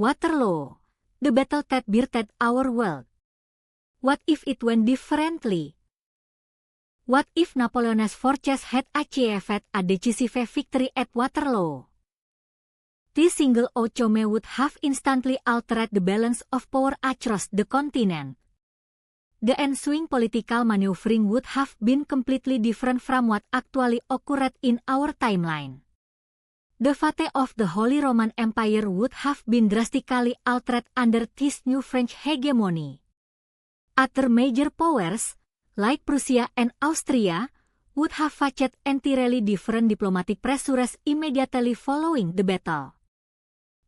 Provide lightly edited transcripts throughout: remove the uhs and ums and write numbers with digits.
Waterloo, the battle that birthed our world. What if it went differently? What if Napoleon's forces had achieved a decisive victory at Waterloo? This single outcome would have instantly altered the balance of power across the continent. The ensuing political maneuvering would have been completely different from what actually occurred in our timeline. The fate of the Holy Roman Empire would have been drastically altered under this new French hegemony. Other major powers, like Prussia and Austria, would have faced entirely different diplomatic pressures immediately following the battle.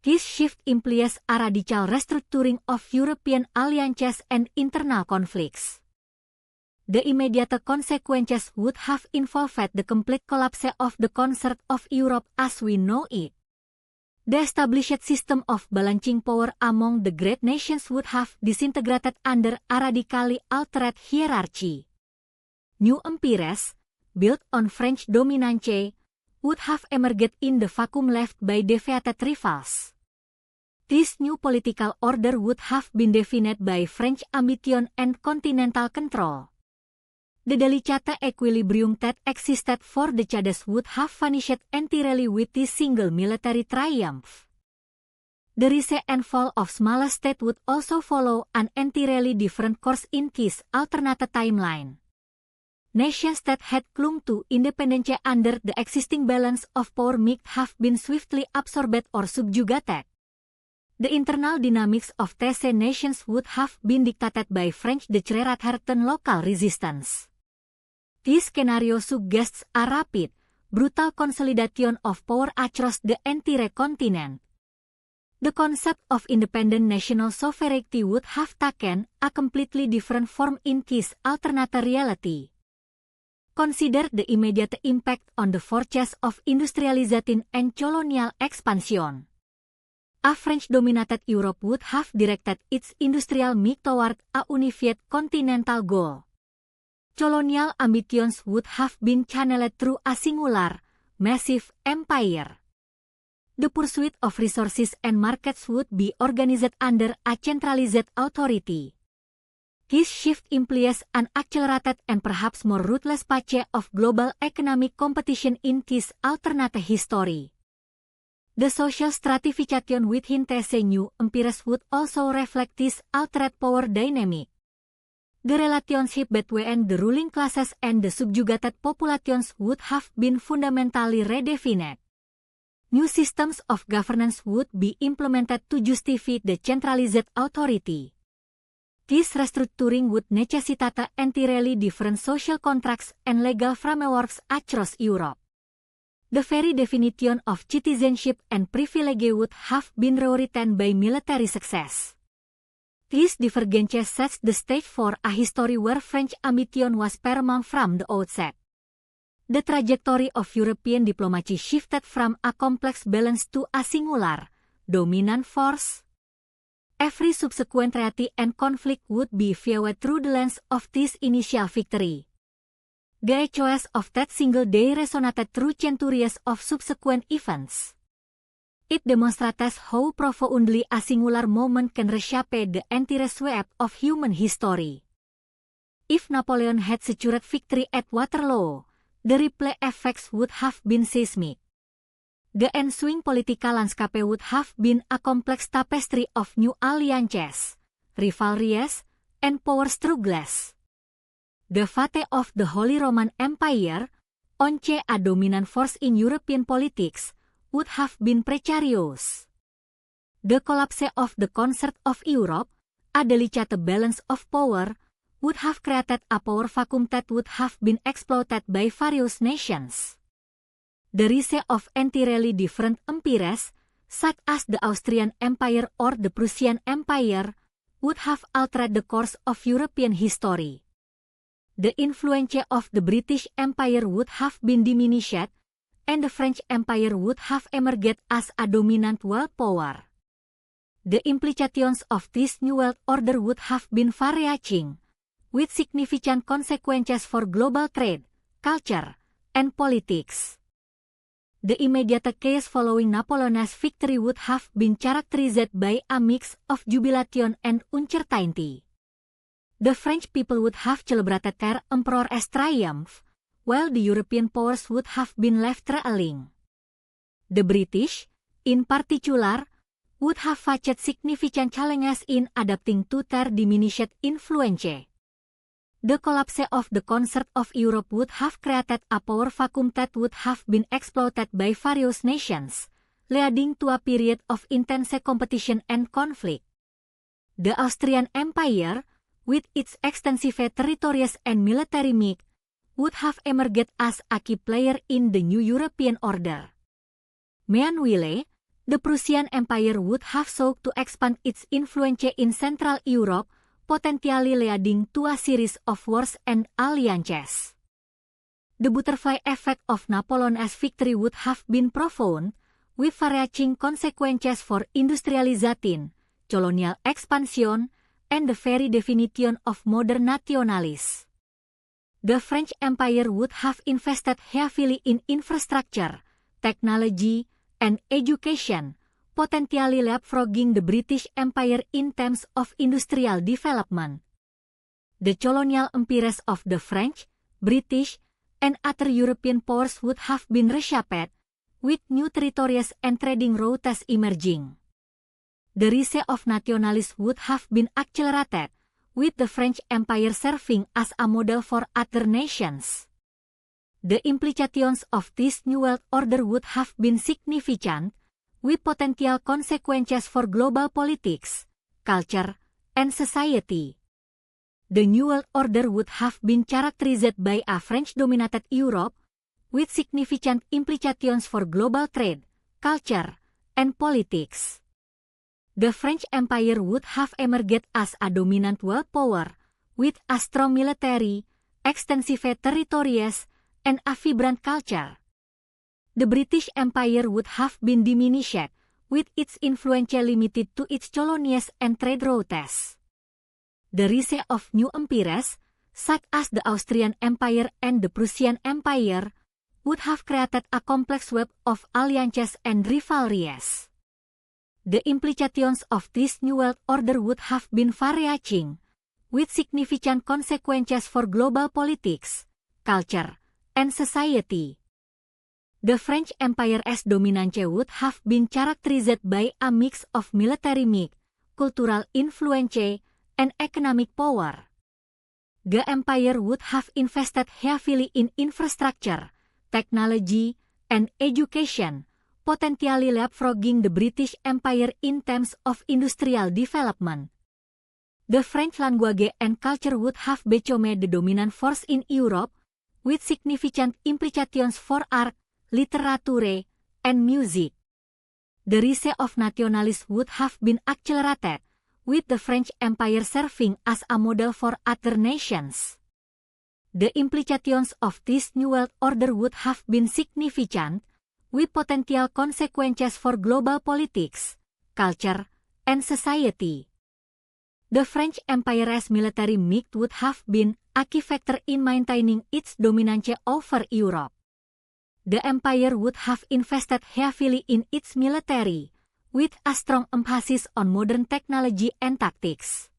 This shift implies a radical restructuring of European alliances and internal conflicts. The immediate consequences would have involved the complete collapse of the concert of Europe as we know it. The established system of balancing power among the great nations would have disintegrated under a radically altered hierarchy. New empires, built on French dominance, would have emerged in the vacuum left by defeated rivals. This new political order would have been defined by French ambition and continental control. The delicate equilibrium that existed for decades would have vanished entirely with this single military triumph. The rise and fall of smaller states would also follow an entirely different course in this alternate timeline. Nations that had clung to independence under the existing balance of power might have been swiftly absorbed or subjugated. The internal dynamics of these nations would have been dictated by French desire rather than local resistance. This scenario suggests a rapid, brutal consolidation of power across the entire continent. The concept of independent national sovereignty would have taken a completely different form in this alternate reality. Consider the immediate impact on the forces of industrialization and colonial expansion. A French-dominated Europe would have directed its industrial might toward a unified continental goal. Colonial ambitions would have been channeled through a singular, massive empire. The pursuit of resources and markets would be organized under a centralized authority. This shift implies an accelerated and perhaps more ruthless pace of global economic competition in this alternate history. The social stratification within these new empires would also reflect this altered power dynamic. The relationship between the ruling classes and the subjugated populations would have been fundamentally redefined. New systems of governance would be implemented to justify the centralized authority. This restructuring would necessitate entirely different social contracts and legal frameworks across Europe. The very definition of citizenship and privilege would have been rewritten by military success. This divergence sets the stage for a history where French ambition was paramount from the outset. The trajectory of European diplomacy shifted from a complex balance to a singular, dominant force. Every subsequent treaty and conflict would be viewed through the lens of this initial victory. The echoes of that single day resonated through centuries of subsequent events. It demonstrates how profoundly a singular moment can reshape the entire sweep of human history. If Napoleon had secured victory at Waterloo, the ripple effects would have been seismic. The ensuing political landscape would have been a complex tapestry of new alliances, rivalries, and power struggles. The fate of the Holy Roman Empire, once a dominant force in European politics, would have been precarious. The collapse of the concert of Europe, a delicate balance of power, would have created a power vacuum that would have been exploited by various nations. The rise of entirely different empires, such as the Austrian Empire or the Prussian Empire, would have altered the course of European history. The influence of the British Empire would have been diminished, and the French Empire would have emerged as a dominant world power. The implications of this new world order would have been far-reaching, with significant consequences for global trade, culture, and politics. The immediate case following Napoleon's victory would have been characterized by a mix of jubilation and uncertainty. The French people would have celebrated their emperor's triumph, while the European powers would have been left trailing. The British, in particular, would have faced significant challenges in adapting to their diminished influence. The collapse of the concert of Europe would have created a power vacuum that would have been exploited by various nations, leading to a period of intense competition and conflict. The Austrian Empire, with its extensive territories and military might, would have emerged as a key player in the new European order. Meanwhile, the Prussian Empire would have sought to expand its influence in Central Europe, potentially leading to a series of wars and alliances. The butterfly effect of Napoleon's victory would have been profound, with far-reaching consequences for industrialization, colonial expansion, and the very definition of modern nationalism. The French Empire would have invested heavily in infrastructure, technology, and education, potentially leapfrogging the British Empire in terms of industrial development. The colonial empires of the French, British, and other European powers would have been reshaped, with new territories and trading routes emerging. The rise of nationalism would have been accelerated, with the French Empire serving as a model for other nations. The implications of this new world order would have been significant, with potential consequences for global politics, culture, and society. The New World Order would have been characterized by a French-dominated Europe, with significant implications for global trade, culture, and politics. The French Empire would have emerged as a dominant world power, with a strong military, extensive territories, and a vibrant culture. The British Empire would have been diminished, with its influence limited to its colonies and trade routes. The rise of new empires, such as the Austrian Empire and the Prussian Empire, would have created a complex web of alliances and rivalries. The implications of this new world order would have been far-reaching, with significant consequences for global politics, culture, and society. The French Empire's dominance would have been characterized by a mix of military might, cultural influence, and economic power. The empire would have invested heavily in infrastructure, technology, and education, potentially leapfrogging the British Empire in terms of industrial development. The French language and culture would have become the dominant force in Europe, with significant implications for art, literature, and music. The rise of nationalism would have been accelerated, with the French Empire serving as a model for other nations. The implications of this new world order would have been significant, with potential consequences for global politics, culture, and society. The French Empire's military might would have been a key factor in maintaining its dominance over Europe. The empire would have invested heavily in its military, with a strong emphasis on modern technology and tactics.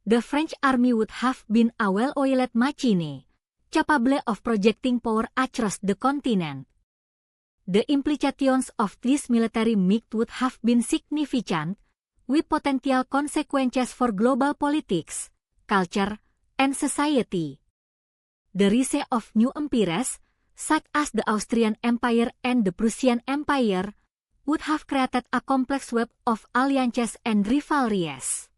The French army would have been a well-oiled machine, capable of projecting power across the continent. The implications of this military might would have been significant, with potential consequences for global politics, culture, and society. The rise of new empires, such as the Austrian Empire and the Prussian Empire, would have created a complex web of alliances and rivalries.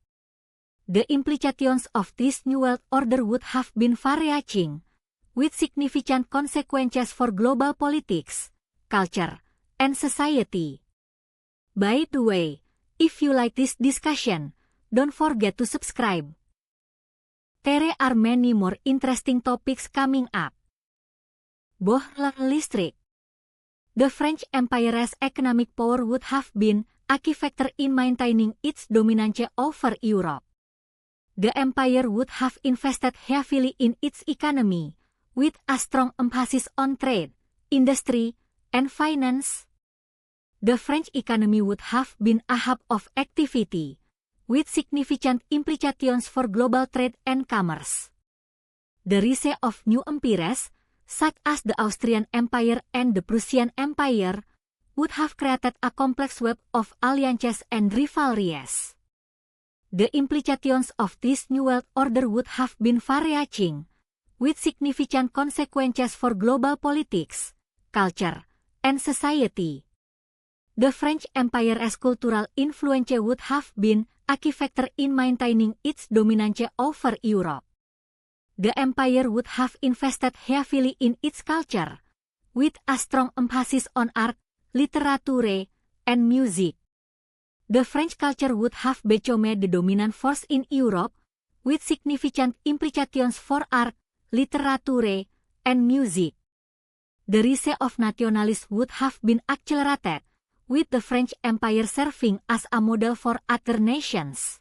The implications of this new world order would have been far-reaching, with significant consequences for global politics, culture, and society. By the way, if you like this discussion, don't forget to subscribe. There are many more interesting topics coming up. Bohler Listrik. The French Empire's economic power would have been a key factor in maintaining its dominance over Europe. The empire would have invested heavily in its economy, with a strong emphasis on trade, industry, and finance. The French economy would have been a hub of activity, with significant implications for global trade and commerce. The rise of new empires, such as the Austrian Empire and the Prussian Empire, would have created a complex web of alliances and rivalries. The implications of this new world order would have been far-reaching, with significant consequences for global politics, culture, and society. The French Empire's cultural influence would have been a key factor in maintaining its dominance over Europe. The empire would have invested heavily in its culture, with a strong emphasis on art, literature, and music. The French culture would have become the dominant force in Europe, with significant implications for art, literature, and music. The rise of nationalism would have been accelerated, with the French Empire serving as a model for other nations.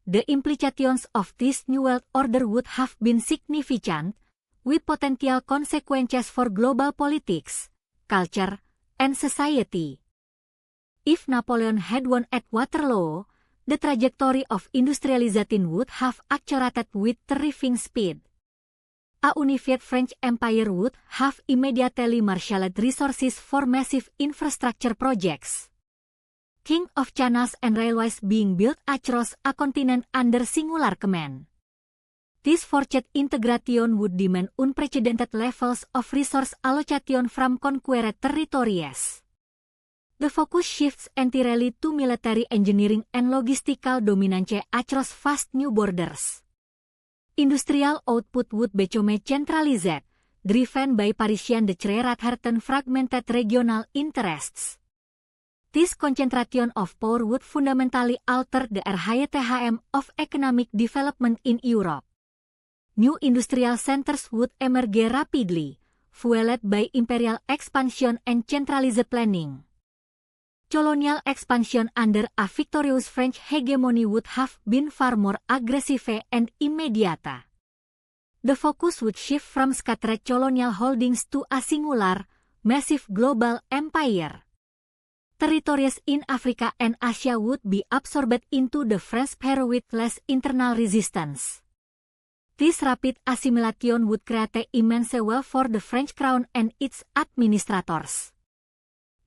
The implications of this new world order would have been significant, with potential consequences for global politics, culture, and society. If Napoleon had won at Waterloo, the trajectory of industrialization would have accelerated with terrific speed. A unified French Empire would have immediately marshaled resources for massive infrastructure projects. King of channels and railways being built across a continent under singular command. This forced integration would demand unprecedented levels of resource allocation from conquered territories. The focus shifts entirely to military engineering and logistical dominance across vast new borders. Industrial output would become centralized, driven by Parisian Decree rather than fragmented regional interests. This concentration of power would fundamentally alter the rhythm of economic development in Europe. New industrial centers would emerge rapidly, fueled by imperial expansion and centralized planning. Colonial expansion under a victorious French hegemony would have been far more aggressive and immediate. The focus would shift from scattered colonial holdings to a singular, massive global empire. Territories in Africa and Asia would be absorbed into the French sphere with less internal resistance. This rapid assimilation would create immense wealth for the French crown and its administrators.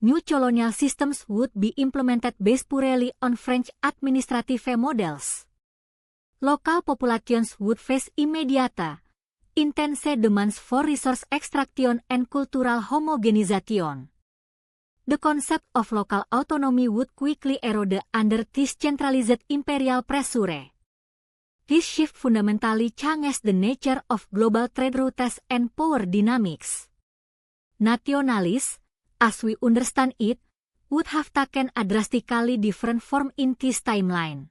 New colonial systems would be implemented based purely on French administrative models. Local populations would face immediate, intense demands for resource extraction and cultural homogenization. The concept of local autonomy would quickly erode under this centralized imperial pressure. This shift fundamentally changes the nature of global trade routes and power dynamics. Nationalism, as we understand it, would have taken a drastically different form in this timeline.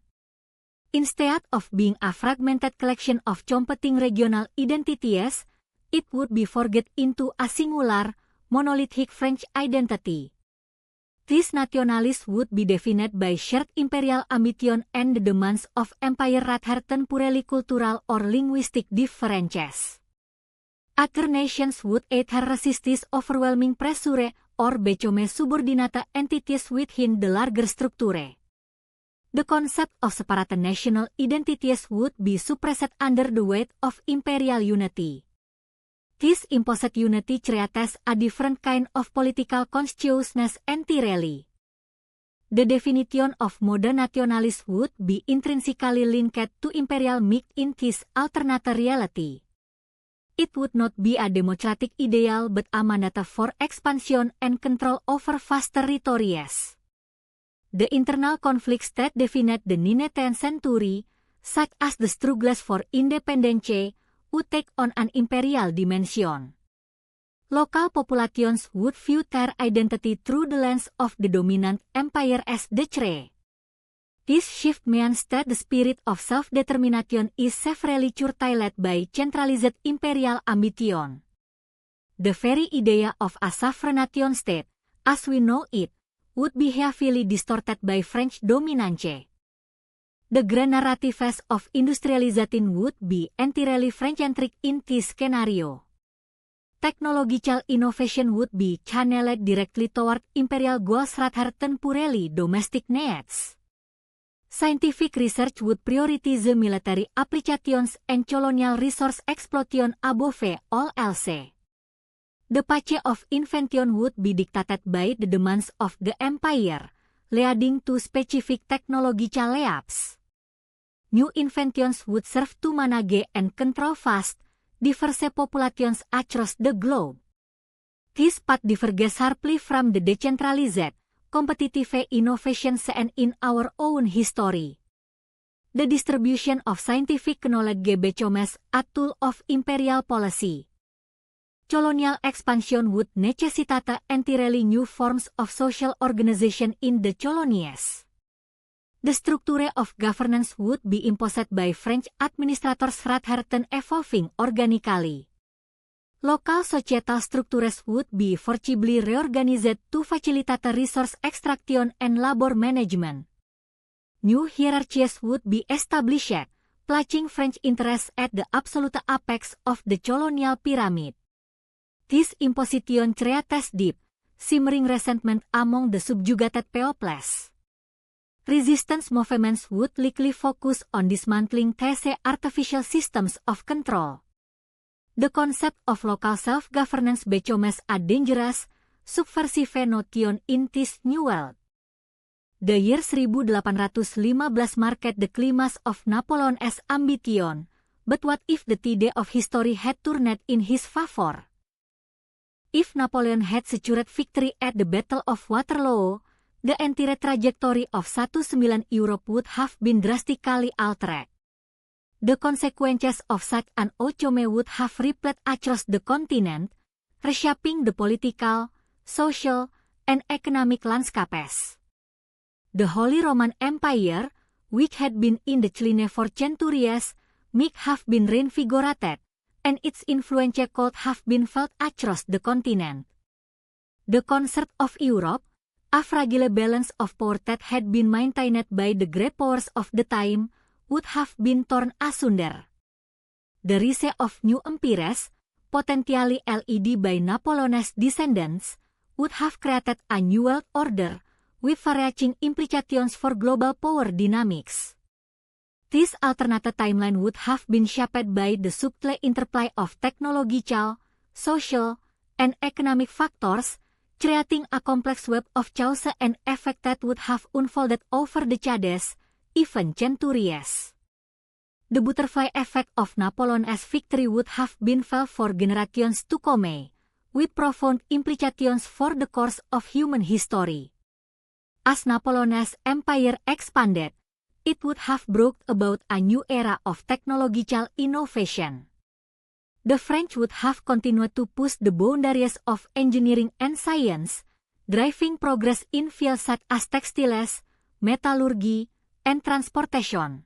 Instead of being a fragmented collection of competing regional identities, it would be forged into a singular, monolithic French identity. This nationalism would be defined by shared imperial ambition and the demands of empire rather than purely cultural or linguistic differences. Other nations would either resist this overwhelming pressure or become subordinate entities within the larger structure. The concept of separate national identities would be suppressed under the weight of imperial unity. This imposed unity creates a different kind of political consciousness entirely. The definition of modern nationalism would be intrinsically linked to imperial myth in this alternate reality. It would not be a democratic ideal but a mandate for expansion and control over vast territories. The internal conflicts that defined the 19th century, such as the struggles for independence, would take on an imperial dimension. Local populations would view their identity through the lens of the dominant empire as decree. This shift means that the spirit of self-determination is severely curtailed by centralized imperial ambition. The very idea of a sovereign nation state, as we know it, would be heavily distorted by French dominance. The grand narratives of industrialization would be entirely French-centric in this scenario. technological innovation would be channeled directly toward imperial goals rather than purely domestic needs. Scientific research would prioritize military applications and colonial resource exploitation above all else. The pace of invention would be dictated by the demands of the empire, leading to specific technological leaps. New inventions would serve to manage and control vast, diverse populations across the globe. This path diverges sharply from the decentralized, competitive innovation seen in our own history. The distribution of scientific knowledge becomes a tool of imperial policy. Colonial expansion would necessitate entirely new forms of social organization in the colonies. The structure of governance would be imposed by French administrators rather than evolving organically. Local societal structures would be forcibly reorganized to facilitate resource extraction and labor management. New hierarchies would be established, placing French interests at the absolute apex of the colonial pyramid. This imposition creates deep, simmering resentment among the subjugated peoples. Resistance movements would likely focus on dismantling these artificial systems of control. The concept of local self-governance becomes a dangerous, subversive notion in this new world. The year 1815 marked the climax of Napoleon's ambition, but what if the tide of history had turned in his favor? If Napoleon had secured victory at the Battle of Waterloo, the entire trajectory of 19 Europe would have been drastically altered. The consequences of such an outcome would have rippled across the continent, reshaping the political, social, and economic landscapes. The Holy Roman Empire, which had been in decline for centuries, might have been reinvigorated, and its influence could have been felt across the continent. The concert of Europe, a fragile balance of power that had been maintained by the great powers of the time, would have been torn asunder. The rise of new empires, potentially led by Napoleon's descendants, would have created a new world order, with far-reaching implications for global power dynamics. This alternate timeline would have been shaped by the subtle interplay of technological, social, and economic factors, creating a complex web of cause and effect that would have unfolded over decades, even centuries. The butterfly effect of Napoleon's victory would have been felt for generations to come, with profound implications for the course of human history. As Napoleon's empire expanded, it would have brought about a new era of technological innovation. The French would have continued to push the boundaries of engineering and science, driving progress in fields such as textiles, metallurgy, and transportation.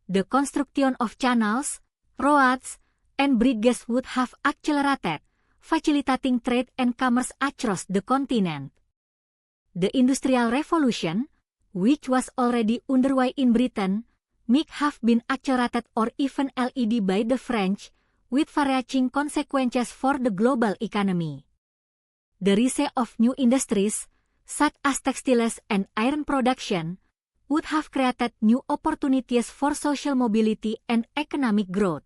The construction of channels, roads, and bridges would have accelerated, facilitating trade and commerce across the continent. The Industrial Revolution, which was already underway in Britain, might have been accelerated or even led by the French, with far-reaching consequences for the global economy. The rise of new industries, such as textiles and iron production, would have created new opportunities for social mobility and economic growth.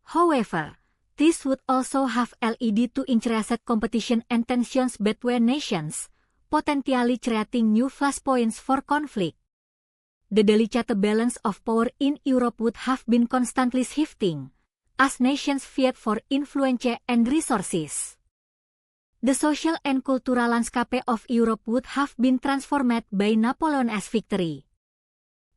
However, this would also have led to increased competition and tensions between nations, potentially creating new flashpoints for conflict. The delicate balance of power in Europe would have been constantly shifting, as nations vied for influence and resources. The social and cultural landscape of Europe would have been transformed by Napoleon's victory.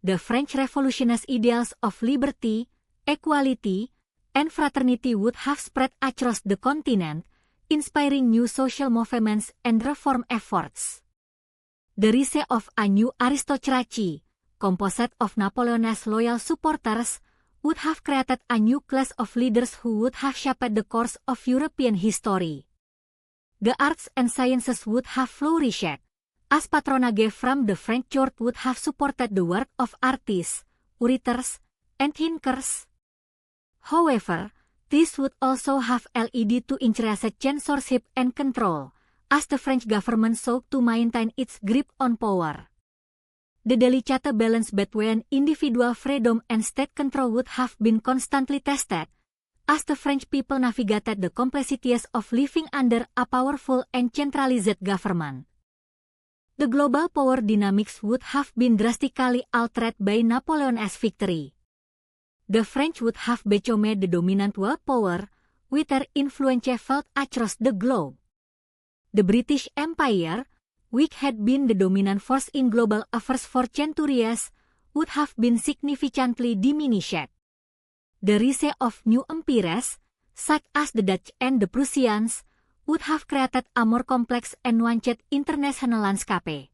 The French Revolution's ideals of liberty, equality, and fraternity would have spread across the continent, inspiring new social movements and reform efforts. The rise of a new aristocracy, composed of Napoleon's loyal supporters, would have created a new class of leaders who would have shaped the course of European history. The arts and sciences would have flourished, as patronage from the French court would have supported the work of artists, writers, and thinkers. However, this would also have led to increased censorship and control, as the French government sought to maintain its grip on power. The delicate balance between individual freedom and state control would have been constantly tested, as the French people navigated the complexities of living under a powerful and centralized government. The global power dynamics would have been drastically altered by Napoleon's victory. The French would have become the dominant world power, with their influence felt across the globe. The British Empire, which had been the dominant force in global affairs for centuries, would have been significantly diminished. The rise of new empires, such as the Dutch and the Prussians, would have created a more complex and nuanced international landscape.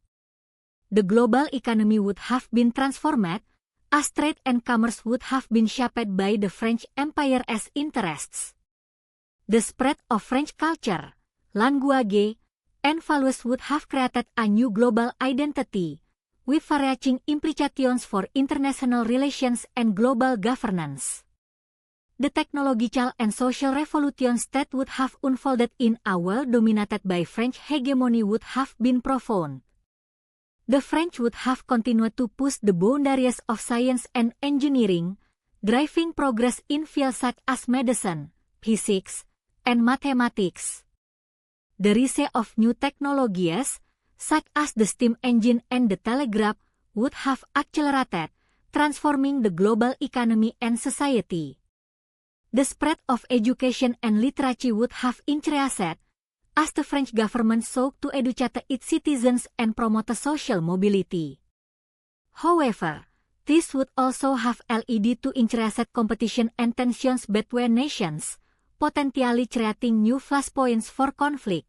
The global economy would have been transformed, as trade and commerce would have been shaped by the French Empire's interests. The spread of French culture, language, and values would have created a new global identity, with far-reaching implications for international relations and global governance. The technological and social revolutions that would have unfolded in a world dominated by French hegemony would have been profound. The French would have continued to push the boundaries of science and engineering, driving progress in fields such as medicine, physics, and mathematics. The rise of new technologies, such as the steam engine and the telegraph, would have accelerated, transforming the global economy and society. The spread of education and literature would have increased, as the French government sought to educate its citizens and promote social mobility. However, this would also have led to increased competition and tensions between nations, potentially creating new flashpoints for conflict.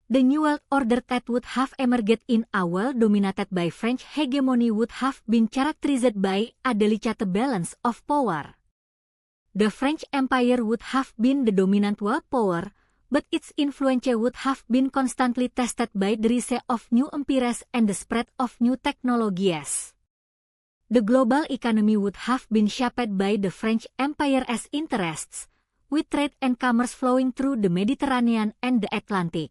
The New World Order that would have emerged in a world dominated by French hegemony would have been characterized by a delicate balance of power. The French Empire would have been the dominant world power, but its influence would have been constantly tested by the rise of new empires and the spread of new technologies. The global economy would have been shaped by the French Empire's interests, with trade and commerce flowing through the Mediterranean and the Atlantic.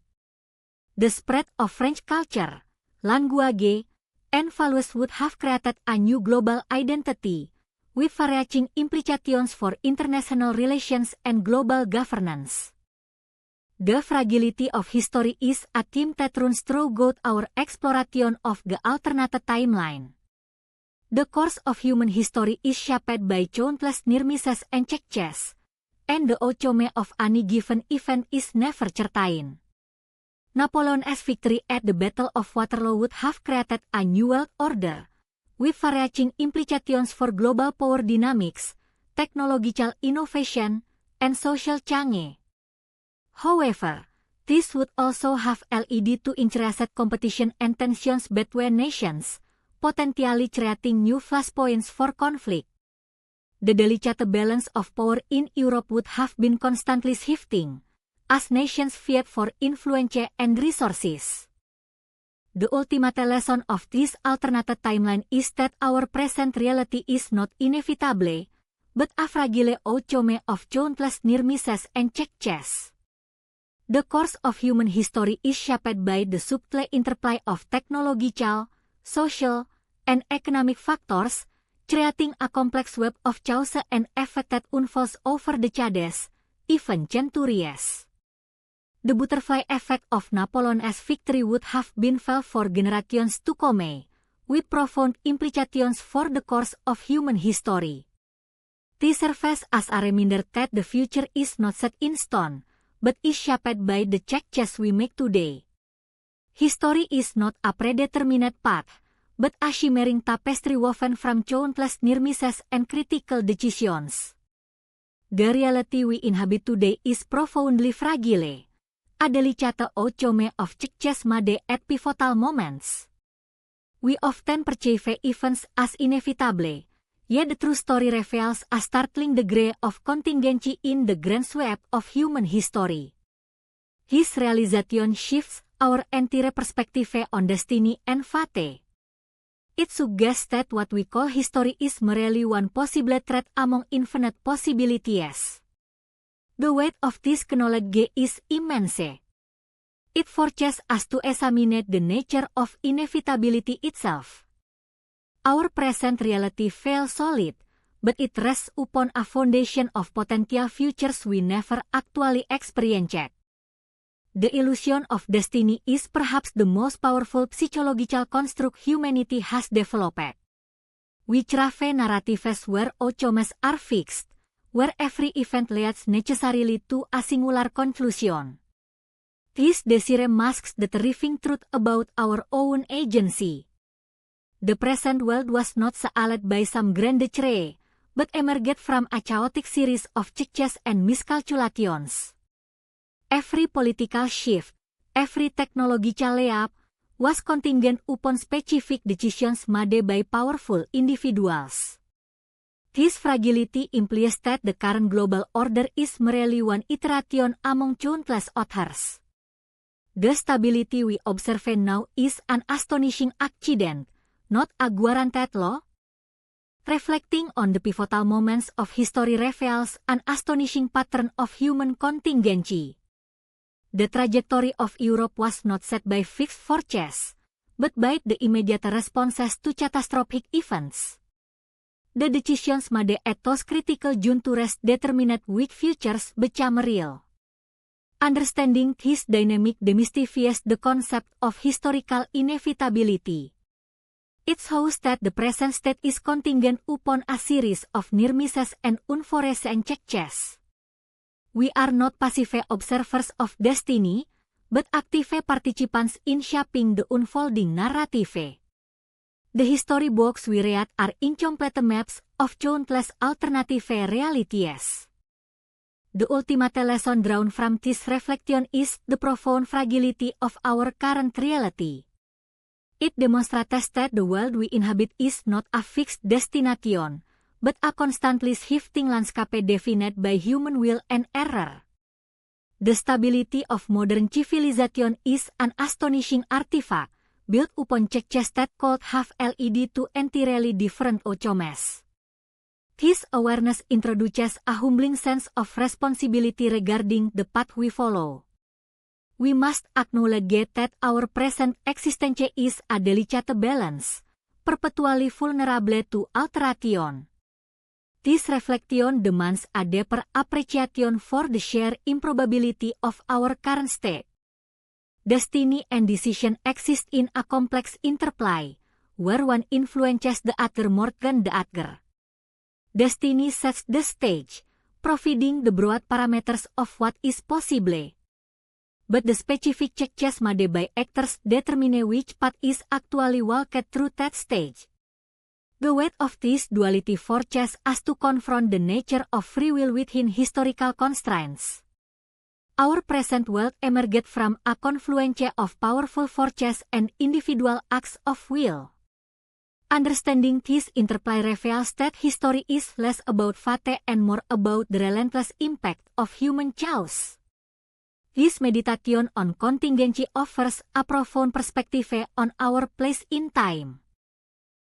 The spread of French culture, language, and values would have created a new global identity, with far-reaching implications for international relations and global governance. The fragility of history is a theme that runs throughout our exploration of the alternate timeline. The course of human history is shaped by countless near misses and changes, and the outcome of any given event is never certain. Napoleon's victory at the Battle of Waterloo would have created a new world order, with far-reaching implications for global power dynamics, technological innovation, and social change. However, this would also have led to increased competition and tensions between nations, potentially creating new flashpoints for conflict. The delicate balance of power in Europe would have been constantly shifting, as nations vied for influence and resources. The ultimate lesson of this alternate timeline is that our present reality is not inevitable, but a fragile outcome of countless near misses and changes. The course of human history is shaped by the subtle interplay of technological, social, and economic factors, creating a complex web of cause and effect that unfolds over decades, even centuries. The butterfly effect of Napoleon's victory would have been felt for generations to come, with profound implications for the course of human history. This serves as a reminder that the future is not set in stone, but is shaped by the changes we make today. History is not a predetermined path, but a shimmering tapestry woven from countless near misses and critical decisions. The reality we inhabit today is profoundly fragile, a delicate outcome of changes made at pivotal moments. We often perceive events as inevitable, yet the true story reveals a startling degree of contingency in the grand sweep of human history. His realization shifts our entire perspective on destiny and fate. It suggests that what we call history is merely one possible thread among infinite possibilities. The weight of this knowledge is immense. It forces us to examine the nature of inevitability itself. Our present reality feels solid, but it rests upon a foundation of potential futures we never actually experienced. The illusion of destiny is perhaps the most powerful psychological construct humanity has developed. We crave narratives where outcomes are fixed, where every event leads necessarily to a singular conclusion. This desire masks the terrifying truth about our own agency. The present world was not sealed by some grand decree, but emerged from a chaotic series of changes and miscalculations. Every political shift, every technological leap, was contingent upon specific decisions made by powerful individuals. This fragility implies that the current global order is merely one iteration among countless others. The stability we observe now is an astonishing accident, not a guaranteed law. Reflecting on the pivotal moments of history reveals an astonishing pattern of human contingency. The trajectory of Europe was not set by fixed forces, but by the immediate responses to catastrophic events. The decisions made at those critical junctures determined which futures became real. Understanding this dynamic demystifies the concept of historical inevitability. It shows that the present state is contingent upon a series of near misses and unforeseen changes. We are not passive observers of destiny, but active participants in shaping the unfolding narrative. The history books we read are incomplete maps of countless alternative realities. The ultimate lesson drawn from this reflection is the profound fragility of our current reality. It demonstrates that the world we inhabit is not a fixed destination, but a constantly shifting landscape defined by human will and error. The stability of modern civilization is an astonishing artifact, built upon changes that could have led to entirely different outcomes. This awareness introduces a humbling sense of responsibility regarding the path we follow. We must acknowledge that our present existence is a delicate balance, perpetually vulnerable to alteration. This reflection demands a deeper appreciation for the sheer improbability of our current state. Destiny and decision exist in a complex interplay, where one influences the other more than the other. Destiny sets the stage, providing the broad parameters of what is possible. But the specific changes made by actors determine which path is actually walked through that stage. The weight of this duality forces us to confront the nature of free will within historical constraints. Our present world emerged from a confluence of powerful forces and individual acts of will. Understanding this interplay reveals that history is less about fate and more about the relentless impact of human choice. This meditation on contingency offers a profound perspective on our place in time.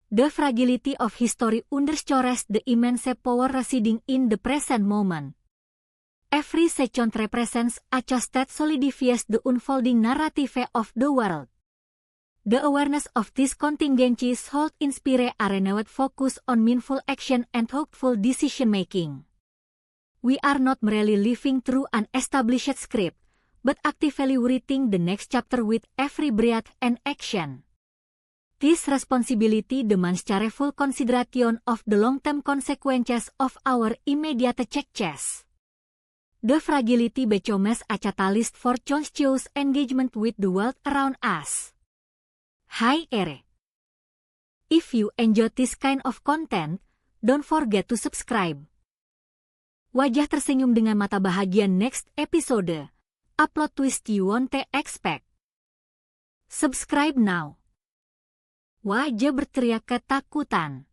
The fragility of history underscores the immense power residing in the present moment. Every second represents a choice that solidifies the unfolding narrative of the world. The awareness of this contingency should inspire a renewed focus on meaningful action and thoughtful decision-making. We are not merely living through an established script, but actively writing the next chapter with every breath and action. This responsibility demands careful consideration of the long-term consequences of our immediate changes. The fragility becomes a catalyst for conscious engagement with the world around us. Hi Ere. If you enjoy this kind of content, don't forget to subscribe. Wajah tersenyum dengan mata bahagia next episode. Upload twist you won't expect. Subscribe now. Wajah berteriak ketakutan.